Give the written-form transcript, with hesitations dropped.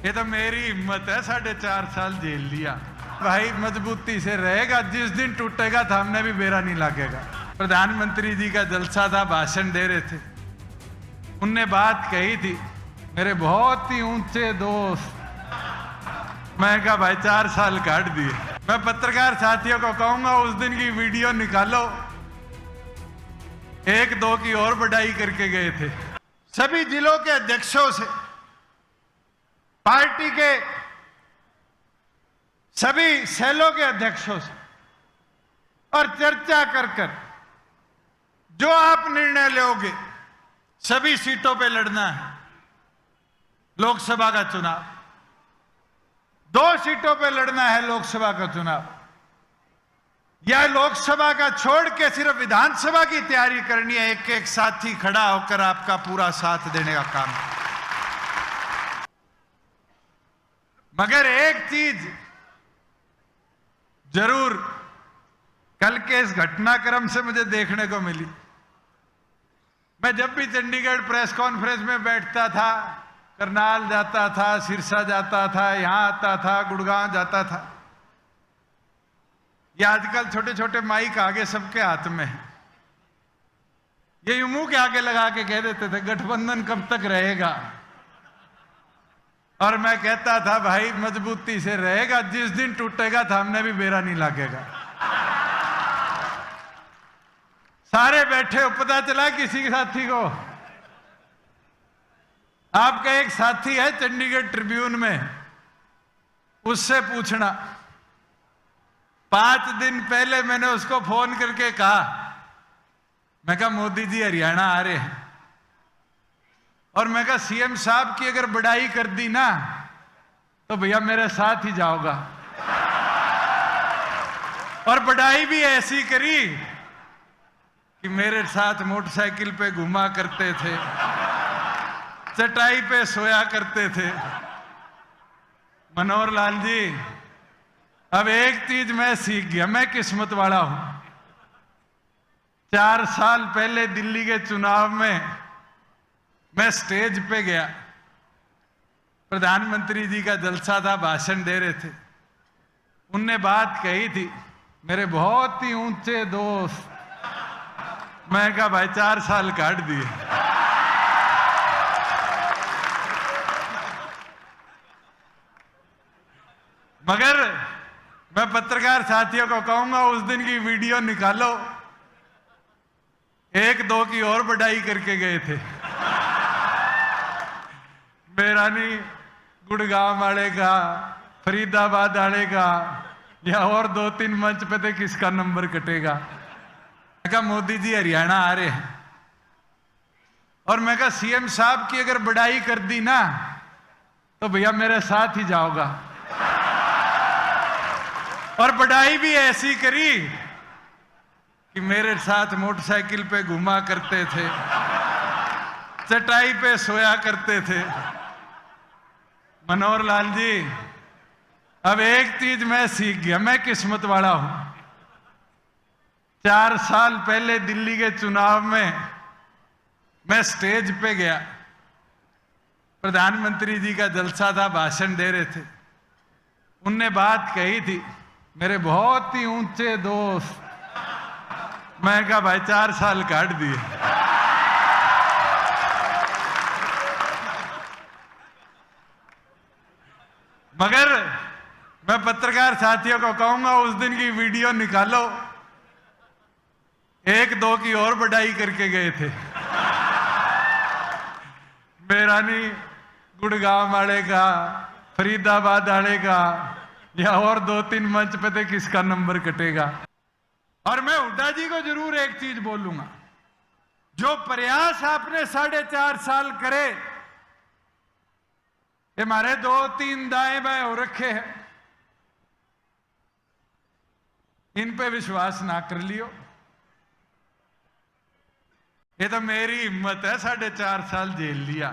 ये तो मेरी हिम्मत है, 4.5 साल जेल लिया। भाई मजबूती से रहेगा, जिस दिन टूटेगा थामने भी बेरा नहीं लगेगा। प्रधानमंत्री जी का जलसा था, भाषण दे रहे थे, उनने बात कही थी, मेरे बहुत ही ऊंचे दोस्त। मैं कहा भाई 4 साल काट दिए। मैं पत्रकार साथियों को कहूंगा उस दिन की वीडियो निकालो, 1-2 की और बढ़ाई करके गए थे। सभी जिलों के अध्यक्षों से, पार्टी के सभी सेलों के अध्यक्षों से और चर्चा कर जो आप निर्णय लोगे, सभी सीटों पे लड़ना है। लोकसभा का चुनाव, 2 सीटों पे लड़ना है लोकसभा का चुनाव, या लोकसभा का छोड़ के सिर्फ विधानसभा की तैयारी करनी है। एक एक साथी खड़ा होकर आपका पूरा साथ देने का काम। मगर एक चीज जरूर कल के इस घटनाक्रम से मुझे देखने को मिली। मैं जब भी चंडीगढ़ प्रेस कॉन्फ्रेंस में बैठता था, करनाल जाता था, सिरसा जाता था, यहां आता था, गुड़गांव जाता था, ये आजकल छोटे छोटे माइक आगे सबके हाथ में है, ये मुंह के आगे लगा के कह देते थे गठबंधन कब तक रहेगा। और मैं कहता था भाई मजबूती से रहेगा, जिस दिन टूटेगा थामने भी बेरा नहीं लगेगा। सारे बैठे हो, पता चला किसी के साथी को, आपका एक साथी है चंडीगढ़ ट्रिब्यून में, उससे पूछना। 5 दिन पहले मैंने उसको फोन करके कहा, मैं कहा मोदी जी हरियाणा आ रहे हैं, और मैं कहा सीएम साहब की अगर बढ़ाई कर दी ना तो भैया मेरे साथ ही जाओगा। और बढ़ाई भी ऐसी करी कि मेरे साथ मोटरसाइकिल पे घुमा करते थे, चटाई पे सोया करते थे। मनोहर लाल जी, अब एक चीज मैं सीख गया, मैं किस्मत वाला हूं। 4 साल पहले दिल्ली के चुनाव में मैं स्टेज पे गया, प्रधानमंत्री जी का जलसा था, भाषण दे रहे थे, उनने बात कही थी, मेरे बहुत ही ऊंचे दोस्त। मैं कहा भाई 4 साल काट दिए। मगर मैं पत्रकार साथियों को कहूंगा उस दिन की वीडियो निकालो, 1-2 की और बढ़ाई करके गए थे। मेरा नहीं, गुड़गांव वाले का, फरीदाबाद वाले का, या और 2-3 मंच पे थे, किसका नंबर कटेगा। मैं कहा मोदी जी हरियाणा आ रहे हैं, और मैं कहा सीएम साहब की अगर बढ़ाई कर दी ना तो भैया मेरे साथ ही जाओगा। और बढ़ाई भी ऐसी करी कि मेरे साथ मोटरसाइकिल पे घुमा करते थे, चटाई पे सोया करते थे। मनोहर लाल जी, अब एक चीज मैं सीख गया, मैं किस्मत वाला हूं। 4 साल पहले दिल्ली के चुनाव में मैं स्टेज पे गया, प्रधानमंत्री जी का जलसा था, भाषण दे रहे थे, उनने बात कही थी, मेरे बहुत ही ऊंचे दोस्त। मैं कहा भाई 4 साल काट दिए। मगर मैं पत्रकार साथियों को कहूंगा उस दिन की वीडियो निकालो, 1-2 की और बढ़ाई करके गए थे। मेरा नहीं, गुड़गांव वाले का, फरीदाबाद वाले का, या और 2-3 मंच पे थे, किसका नंबर कटेगा। और मैं हुड्डा जी को जरूर एक चीज बोलूंगा, जो प्रयास आपने 4.5 साल करे, ये हमारे 2-3 दाएं बाएं हो रखे हैं, इन पे विश्वास ना कर लियो। ये तो मेरी हिम्मत है, 4.5 साल जेल लिया।